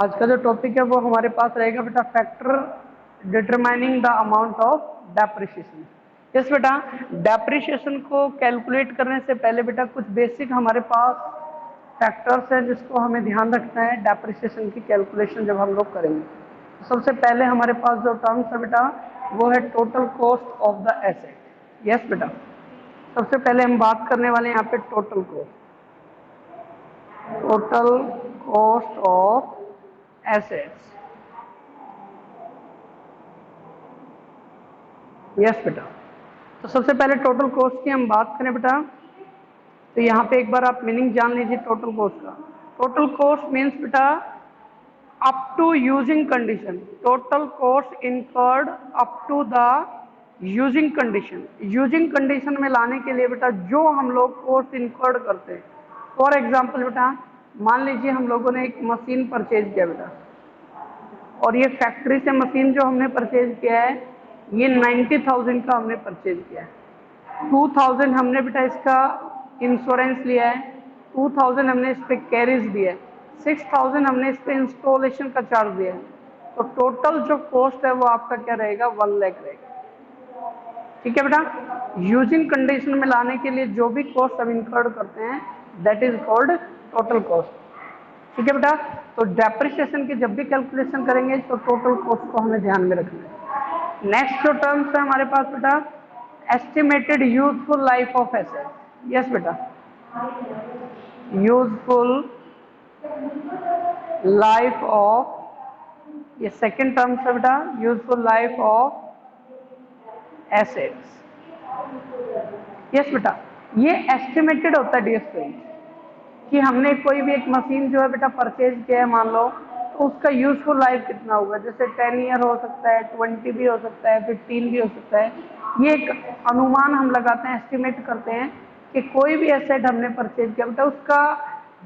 आज का जो टॉपिक है वो हमारे पास रहेगा बेटा factor determining the amount of depreciation. Yes बेटा, डेप्रिसिएशन को कैलकुलेट करने से पहले बेटा कुछ बेसिक हमारे पास फैक्टर्स हैं जिसको हमें ध्यान रखना है डेप्रिसिएशन की कैलकुलेशन जब हम लोग करेंगे। तो सबसे पहले हमारे पास जो टर्म्स है बेटा वो है total cost of the asset. Yes बेटा, सबसे पहले हम बात करने वाले हैं यहाँ पे total cost, total cost of assets. Yes बेटा, तो सबसे पहले टोटल कॉस्ट की हम बात करें बेटा, तो यहाँ पे एक बार आप मीनिंग जान लीजिए टोटल कॉस्ट का। टोटल कॉस्ट मीन्स बेटा up to using condition, total cost incurred up to the using condition. Using condition में लाने के लिए बेटा जो हम लोग कॉस्ट इनकर्ड करते हैं, फॉर एग्जाम्पल बेटा मान लीजिए हम लोगों ने एक मशीन परचेज किया बेटा, और ये फैक्ट्री से मशीन जो हमने परचेज किया है ये 90,000 का हमने परचेज किया है। 2,000 हमने बेटा इसका इंश्योरेंस लिया है, 2,000 हमने इस पे कैरिज दिया है, 6,000 हमने इस पे इंस्टॉलेशन का चार्ज दिया है। तो टोटल जो कॉस्ट है वो आपका क्या रहेगा, 1 लाख रहेगा। ठीक है बेटा, यूजिंग कंडीशन में लाने के लिए जो भी कॉस्ट हम इंकर्ड करते हैं that is called total cost. ठीक है बेटा, तो डेप्रिसिएशन की जब भी कैलकुलेशन करेंगे तो टोटल कॉस्ट को हमें ध्यान में रखना है। नेक्स्ट जो टर्म्स है हमारे पास बेटा estimated useful life of asset. Yes बेटा, यूजफुल लाइफ ऑफ, ये सेकेंड टर्म्स है बेटा useful life of assets. Yes बेटा, ये एस्टिमेटेड होता है डियर स्टूडेंट कि हमने कोई भी एक मशीन जो है बेटा परचेज किया है मान लो, तो उसका यूजफुल लाइफ कितना होगा, जैसे 10 ईयर हो सकता है, 20 भी हो सकता है, 15 भी हो सकता है। ये एक अनुमान हम लगाते हैं, एस्टिमेट करते हैं कि कोई भी एसेट हमने परचेज किया बेटा उसका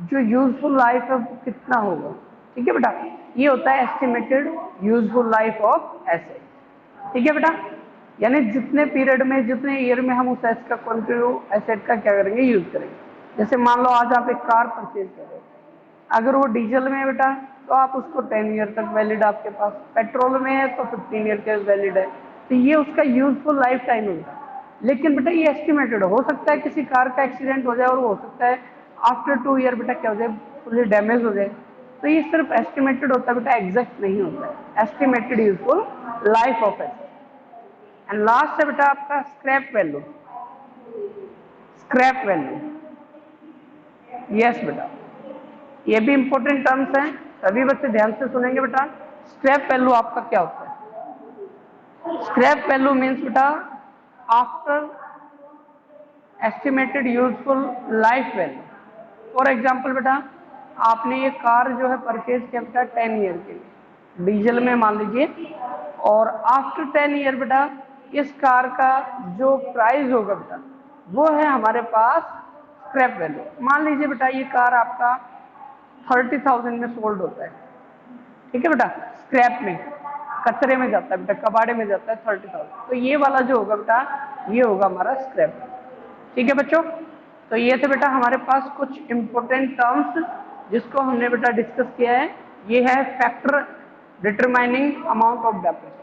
जो यूजफुल लाइफ है वो कितना होगा। ठीक है बेटा, ये होता है estimated useful life of asset. ठीक है बेटा, यानी जितने पीरियड में जितने ईयर में हम उस एसेट का क्या करेंगे, यूज करेंगे। जैसे मान लो आज आप एक कार परचेज कर रहे हो, अगर वो डीजल में है बेटा तो आप उसको 10 ईयर तक वैलिड आपके पास, पेट्रोल में है तो 15 ईयर के वैलिड है, तो ये उसका यूजफुल लाइफ टाइम होगा। लेकिन बेटा ये एस्टिमेटेड हो सकता है किसी कार का एक्सीडेंट हो जाए और वो हो सकता है आफ्टर 2 ईयर बेटा क्या हो जाए, फुल्ली डैमेज हो जाए। तो ये सिर्फ एस्टिमेटेड होता है बेटा, एग्जैक्ट नहीं होता है। Estimated useful life of asset. And last है बेटा आपका scrap value. Scrap value, yes बेटा, ये भी इंपॉर्टेंट टर्म्स हैं, सभी बच्चे ध्यान से सुनेंगे बेटा। स्क्रैप वैल्यू आपका क्या होता है? स्क्रैप वैल्यू मीन्स बेटा after estimated useful life value. For example बेटा आपने ये कार जो है परचेज किया बेटा 10 ईयर के लिए डीजल में मान लीजिए, और आफ्टर 10 ईयर बेटा इस कार का जो प्राइस होगा बेटा वो है हमारे पास स्क्रैप वैल्यू। मान लीजिए बेटा ये कार आपका 30,000 में सोल्ड होता है। ठीक है बेटा, स्क्रैप में, कचरे में जाता है बेटा, कबाड़े में जाता है 30,000, तो ये वाला जो होगा बेटा ये होगा हमारा स्क्रैप। ठीक है बच्चों, तो ये थे बेटा हमारे पास कुछ इंपॉर्टेंट टर्म्स जिसको हमने बेटा डिस्कस किया है। ये है factor determining amount of depreciation.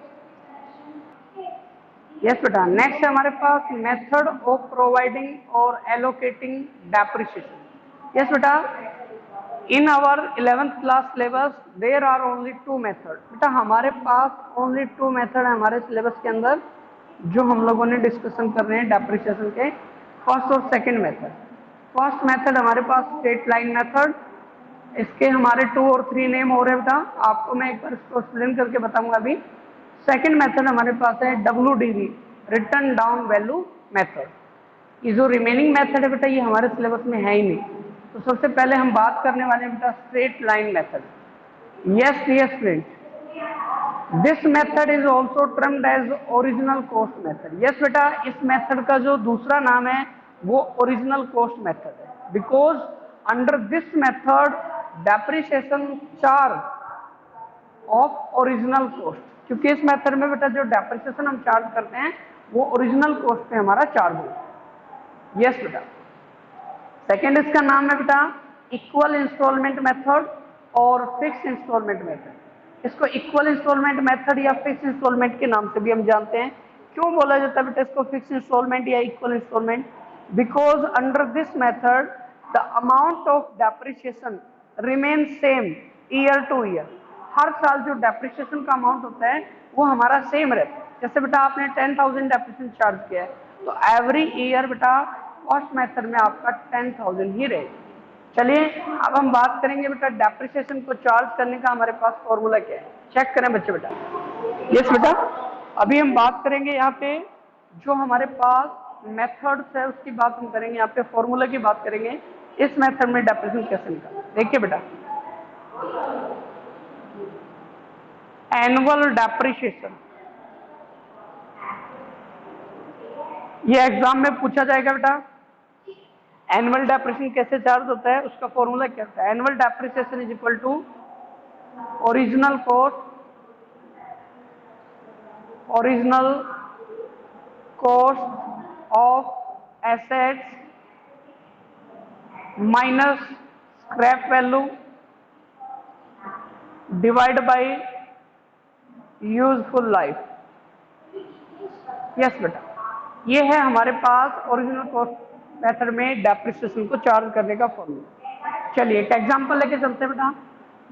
Yes बेटा, नेक्स्ट है हमारे पास मेथड ऑफ प्रोवाइडिंग और एलोकेटिंग डेप्रिसिएशन। यस बेटा, in our 11th class syllabus there are only 2 method. बेटा हमारे पास ओनली 2 मेथड है हमारे सिलेबस के अंदर जो हम लोगों ने डिस्कशन कर रहे हैं डेप्रिसिएशन के, फर्स्ट और सेकंड मेथड। फर्स्ट मेथड हमारे पास स्ट्रेट लाइन मेथड, इसके हमारे 2 और 3 नेम हो रहे हैं बेटा, आपको मैं एक बार इसको एक्सप्लेन करके बताऊंगा अभी। सेकंड मेथड हमारे पास है WDV, return down value method. ये जो रिमेनिंग मेथड है बेटा ये हमारे सिलेबस में है ही नहीं। तो सबसे पहले हम बात करने वाले हैं बेटा straight line method. Yes dear student, this method is also termed as original cost method. Yes बेटा, इस मेथड का जो दूसरा नाम है वो ओरिजिनल कॉस्ट मेथड है, because under this method depreciation charge of original cost, क्योंकि इस मेथड में बेटा जो डेप्रिसिएशन हम चार्ज करते हैं वो ओरिजिनल कॉस्ट पे हमारा चार्ज होगा। यस बेटा, सेकेंड इसका नाम है बेटा इक्वल इंस्टॉलमेंट मेथड और फिक्स इंस्टॉलमेंट मेथड। इसको इक्वल इंस्टॉलमेंट मेथड या फिक्स इंस्टॉलमेंट के नाम से भी हम जानते हैं। क्यों बोला जाता है बेटा इसको फिक्स इंस्टॉलमेंट या equal instalment? Because under this method the amount of depreciation remain same year to year. हर साल जो डेप्रिसिएशन का अमाउंट होता है वो हमारा सेम रहता है। जैसे बेटा आपने 10,000 डेप्रिसिएशन चार्ज किया है तो एवरी ईयर बेटा फर्स्ट मेथड में आपका 10,000 ही रहेगा। चलिए अब हम बात करेंगे बेटा डेप्रिसिएशन को चार्ज करने का हमारे पास फॉर्मूला क्या है। चेक करें बच्चे बेटा। यस बेटा, अभी हम बात करेंगे यहाँ पे जो हमारे पास मेथड्स है उसकी बात हम करेंगे, यहाँ पे फॉर्मूला की बात करेंगे। इस मेथड में डेप्रिसिएशन कैसे निकालें? देखिए बेटा, एनुअल डेप्रिसिएशन ये एग्जाम में पूछा जाएगा बेटा। एनुअल डेप्रिसिएशन कैसे चार्ज होता है, उसका फॉर्मूला क्या होता है? Annual depreciation is equal to original cost of assets minus scrap value divide by useful life. Yes बेटा, ये है हमारे पास ओरिजिनल कॉस्ट मेथड में डेप्रिसिएशन को चार्ज करने का फॉर्मूला। चलिए एक एग्जांपल लेके चलते हैं बेटा।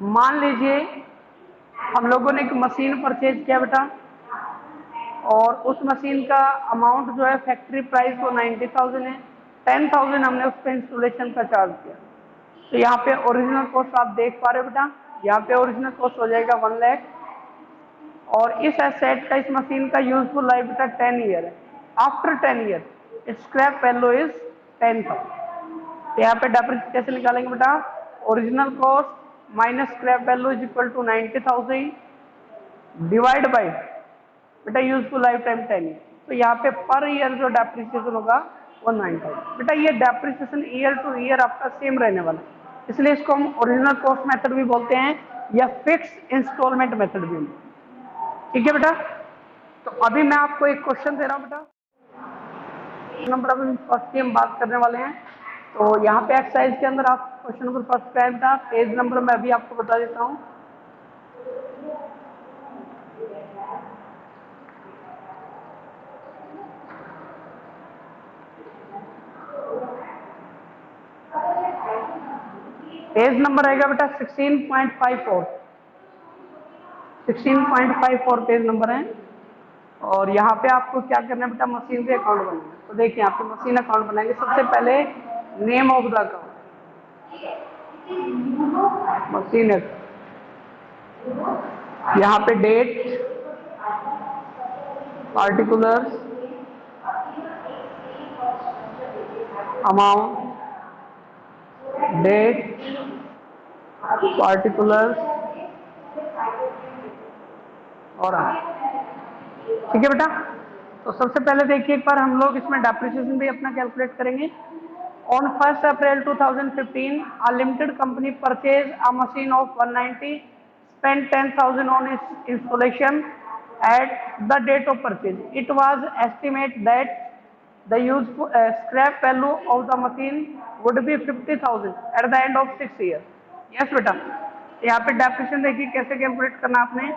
मान लीजिए हम लोगों ने एक मशीन परचेज किया बेटा और उस मशीन का अमाउंट जो है फैक्ट्री प्राइस वो 90,000 है। 10,000 हमने उस पर इंस्टॉलेशन का चार्ज किया। तो यहाँ पे ओरिजिनल कॉस्ट आप देख पा रहे हो बेटा, यहाँ पे ओरिजिनल कॉस्ट हो जाएगा 1 लाख और इस एसेट का, इस मशीन का यूजफुल लाइफ बेटा 10 ईयर है। After 10 year scrap value is 10,000। तो यहाँ पे डेप्रिसिएशन कैसे निकालेंगे बेटा? Original cost minus scrap value is equal to 90,000 divide by बेटा यूजफुल लाइफ टाइम 10 ईयर। तो यहाँ पे पर ईयर जो डेप्रिसिएशन होगा वो 9,000। बेटा ये डेप्रिसिएशन ईयर टू ईयर आपका सेम रहने वाला है, इसलिए इसको हम ओरिजिनल कॉस्ट मेथड भी बोलते हैं या फिक्स इंस्टॉलमेंट मेथड भी। ठीक है बेटा, तो अभी मैं आपको एक क्वेश्चन दे रहा हूँ बेटा। नंबर अभी फर्स्ट की हम बात करने वाले हैं। तो यहाँ पे एक्सरसाइज के अंदर आप क्वेश्चन नंबर फर्स्ट पे बेटा, पेज नंबर मैं अभी आपको बता देता हूँ। पेज नंबर रहेगा बेटा 16.54। 16.54 पेज नंबर है। और यहाँ पे आपको क्या करना है बेटा? मशीन से अकाउंट बनाना है। तो देखिए यहाँ पे मशीन अकाउंट बनाएंगे। सबसे पहले name of the account, machine है, यहाँ पे date, particulars, amount, date, particulars और ठीक है बेटा। तो सबसे पहले देखिए एक बार हम लोग इसमें डेप्रिसिएशन भी अपना कैलकुलेट करेंगे। On 1 April 2015 a limited company purchased a machine of 190, spent 10,000 on its installation. At the date of purchase it was estimated that the useful scrap value of the machine would be 50,000 at the end of 6 years. Yes बेटा, यहाँ पे depreciation देखिए कैसे calculate करना आपने।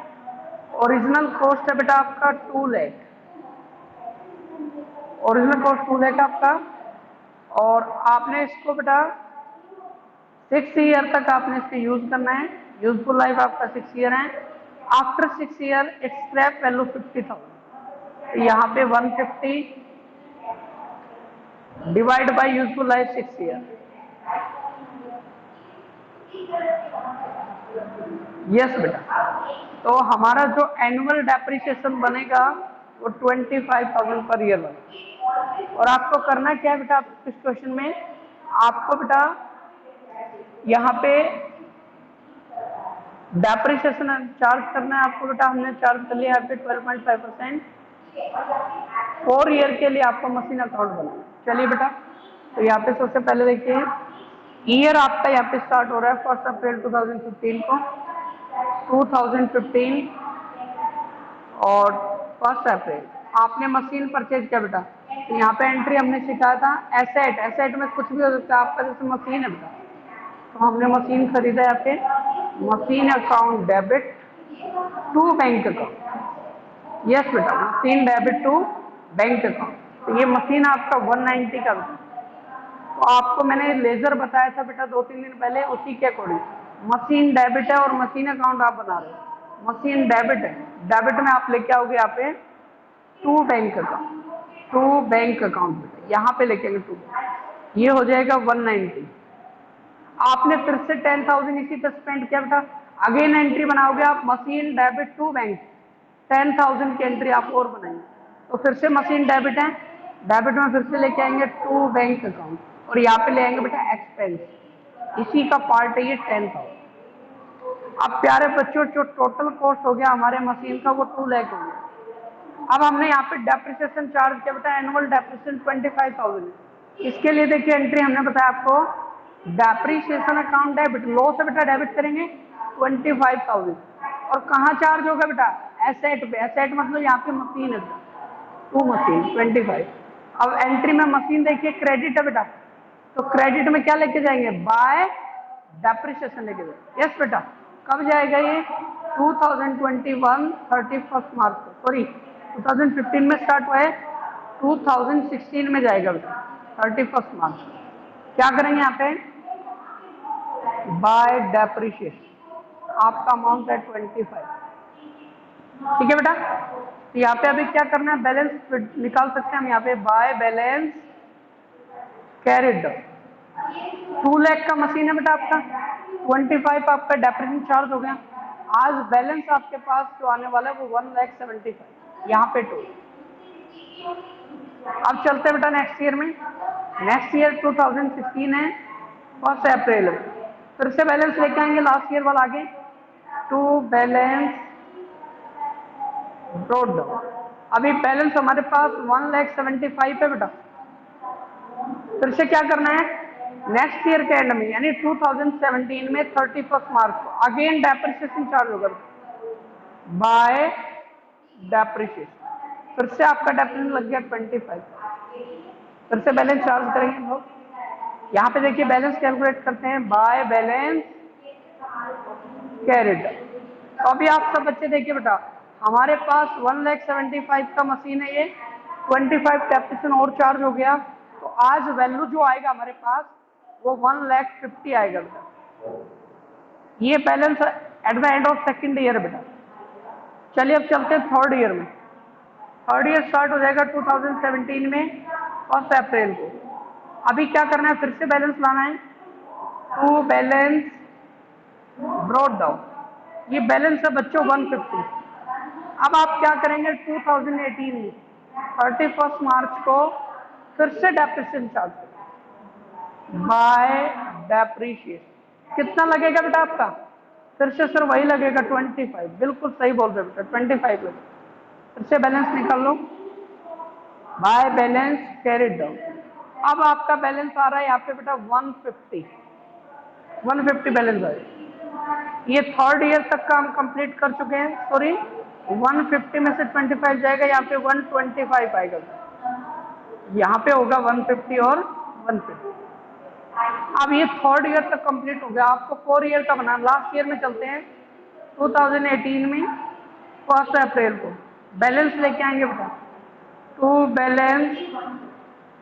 Original cost है बेटा आपका 2 लाख, ओरिजिनल कॉस्ट 2 लाख आपका, और आपने इसको बेटा 6 ईयर तक आपने इसको यूज करना है। यूजफुल लाइफ आपका 6 ईयर है। After 6 year it's scrap value 50,000। यहाँ पे 150 divide by useful life 6 year. Yes बेटा, तो हमारा जो एनुअल डेप्रिसिएशन बनेगा वो 25,000 पर ईयर बनेगा। और आपको करना क्या है बेटा? इस क्वेश्चन में आपको बेटा यहाँ पे डेप्रिसिएशन चार्ज करना है आपको बेटा। हमने चार्ज कर लिया यहाँ पे 12.5%। 4 ईयर के लिए आपको मशीन अकाउंट बनाना। चलिए बेटा, तो यहाँ पे सबसे पहले देखिए ईयर आपका यहाँ पे स्टार्ट हो रहा है 1 अप्रैल 2015 को, 2015 और 1 अप्रैल आपने मशीन परचेज किया बेटा। तो यहाँ पे एंट्री हमने सिखाया था एसेट, एसेट में कुछ भी हो सकता है आपका, जैसे मशीन है बेटा तो हमने मशीन खरीदा यहाँ पे, machine account debit to bank account. Yes बेटा, machine debit to bank account. तो ये मशीन आपका 190 का बेटा। तो आपको मैंने लेजर बताया था बेटा 2-3 दिन पहले, उसी के अकॉर्डिंग मशीन डेबिट है और मशीन अकाउंट आप बना रहे हो। मशीन डेबिट है, डेबिट में आप लेके आओगे यहाँ पे to bank account, to bank account बेटा, यहाँ पे लेके आएंगे टू, ये हो जाएगा 190। आपने फिर से 10,000 इसी पे स्पेंड किया बेटा, अगेन एंट्री बनाओगे आप मशीन डेबिट टू बैंक, 10,000 की एंट्री आप और बनाएंगे। तो फिर से मशीन डेबिट है, डेबिट में फिर से लेके आएंगे टू बैंक अकाउंट, और यहाँ पे ले आएंगे बेटा एक्सपेंस, इसी का पार्ट है ये 10,000। अब प्यारे बच्चों, जो टोटल कॉस्ट हो गया हमारे मशीन का वो 2 लाख हो गया। अब हमने यहाँ पे डेप्रिसिएशन चार्ज किया बेटा, एनुअल डेप्रिसिएशन 25,000। इसके लिए देखिए एंट्री हमने बताया आपको, डेप्रिसिएशन अकाउंट डेबिट, लो से बेटा डेबिट करेंगे 25,000, और कहाँ चार्ज होगा बेटा, एसेट पे। एसेट मतलब यहाँ पे मशीन है, टू मशीन 25। अब एंट्री में मशीन देखिए क्रेडिट है बेटा, तो क्रेडिट में क्या लेके जाएंगे, बाय डेप्रिसिएशन लेके जाएंगे। यस बेटा, कब जाएगा ये, 2021 31 मार्च को, सॉरी 2015 में स्टार्ट हुआ है, 2016 में जाएगा बेटा 31 मार्च को। क्या करेंगे यहाँ पे, बाय डेप्रिसिएशन, आपका अमाउंट है 25। ठीक है बेटा, तो यहाँ पे अभी क्या करना है, बैलेंस निकाल सकते हैं हम यहाँ पे, बाय बैलेंस कैरिड। 2 लाख का मशीन है बेटा आपका, 25 आपका डेप्रिसिएशन चार्ज हो गया। आज बैलेंस आपके पास जो आने वाला है वो 1,75,000, यहाँ पे 2। अब चलते हैं बेटा नेक्स्ट ईयर में। नेक्स्ट ईयर 2016 है, 1 अप्रैल, फिर से बैलेंस लेके आएंगे लास्ट ईयर वाला आगे, टू बैलेंस ब्रॉट डाउन। अभी बैलेंस हमारे पास 1,75,000 है बेटा। फिर से क्या करना है, नेक्स्ट ईयर के एंड में यानी 2017 में 31 मार्च को अगेन डेप्रिसिएशन चार्ज होगा बाय डेप्रिसिएशन। फिर से आपका डेप्रिसिएशन लग गया 25, फिर से बैलेंस चार्ज करेंगे हम लोग। यहाँ पे देखिए बैलेंस कैलकुलेट करते हैं, बाय बैलेंस कैरिड। तो अभी आप सब बच्चे देखिए बेटा, हमारे पास 1,75,000 का मशीन है, ये 25 डेप्रिसिएशन और चार्ज हो गया, तो आज वैल्यू जो आएगा हमारे पास वो 1,50,000 आएगा बेटा। ये balance at the end of second year बेटा। चलिए अब चलते हैं थर्ड ईयर में। थर्ड ईयर स्टार्ट हो जाएगा 2017 में 1 अप्रैल को। अभी क्या करना है, फिर से बैलेंस लाना है, टू बैलेंस ब्रॉट डाउन। ये बैलेंस है बच्चों 150। अब आप क्या करेंगे, 2018 में 31 मार्च को फिर से डेप्रिसिएशन चार्ज बाय डेप्रिसिएशन। कितना लगेगा बेटा आपका, फिर से सर वही लगेगा 25, बिल्कुल सही बोल रहे बेटा 25 लगेगा। फिर से बैलेंस निकाल लो, बाय बैलेंस कैरिड डाउन। अब आपका बैलेंस आ रहा है यहाँ पे बेटा 150 बैलेंस आए। ये थर्ड ईयर तक का हम कंप्लीट कर चुके हैं, सॉरी 150 में से 25 जाएगा, यहाँ पे 125 आएगा, यहाँ पे होगा 150 और 150। अब ये थर्ड ईयर तक कंप्लीट हो गया, आपको 4 ईयर का बनाना। लास्ट ईयर में चलते हैं 2018 में 1 अप्रैल को बैलेंस लेके आएंगे बेटा, to balance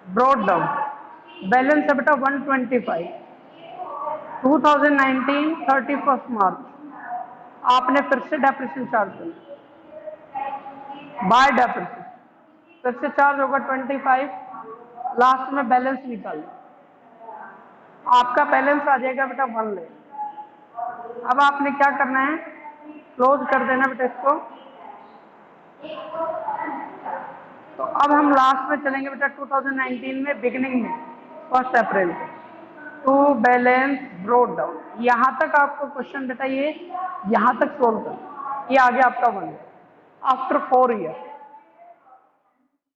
brought down. Balance है बेटा 125, 2019 31 मार्च आपने फिर से डेप्रिसिएशन चार्ज करना बाय डेप्रिसिएशन, फिर से चार्ज होगा 25, लास्ट में बैलेंस निकाल, आपका बैलेंस आ जाएगा बेटा 1 लाख। अब आपने क्या करना है, क्लोज कर देना बेटा इसको। तो अब हम लास्ट में चलेंगे बेटा 2019 में बिगिनिंग में 1 अप्रैल को, टू बैलेंस ब्रॉट डाउन। यहाँ तक आपको क्वेश्चन बेटा ये यहाँ तक सोल्व कर, ये आ गया आपका 1 आफ्टर 4 ईयर।